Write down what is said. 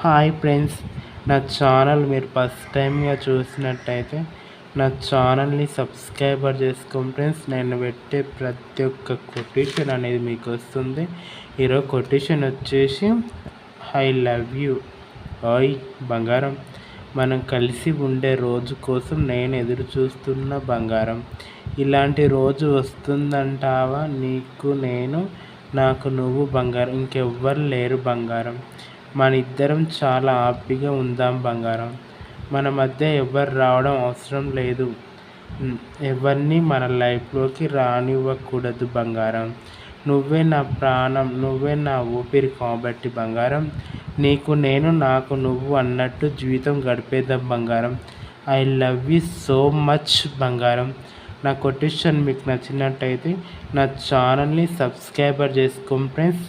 Hi friends, నా channel మీరు first టైంగా చూసినట్టయితే నా ఛానల్ని సబ్స్క్రైబర్ చేసుకోండి ఫ్రెండ్స్. నేను పెట్టే ప్రతి ఒక్క కొటేషన్ అనేది మీకు వస్తుంది. ఈరోజు కొటేషన్ వచ్చేసి ఐ లవ్ యూ. ఓయ్ బంగారం, మనం కలిసి ఉండే రోజు కోసం నేను ఎదురు చూస్తున్న బంగారం. ఇలాంటి రోజు వస్తుందంటావా? నీకు నేను, నాకు నువ్వు బంగారం, ఇంకెవ్వరు లేరు బంగారం. మన ఇద్దరం చాలా హ్యాపీగా ఉందాం బంగారం. మన మధ్య ఎవరు రావడం అవసరం లేదు. ఎవరిని మన లైఫ్లోకి రానివ్వకూడదు బంగారం. నువ్వే నా ప్రాణం, నువ్వే నా ఊపిరి కాబట్టి బంగారం. నీకు నేను, నాకు నువ్వు అన్నట్టు జీవితం గడిపేద్దాం బంగారం. I love you so much బంగారం. నా కొటేషన్ మీకు నచ్చినట్టయితే నా ఛానల్ని సబ్స్క్రైబర్ చేసుకోండి ఫ్రెండ్స్.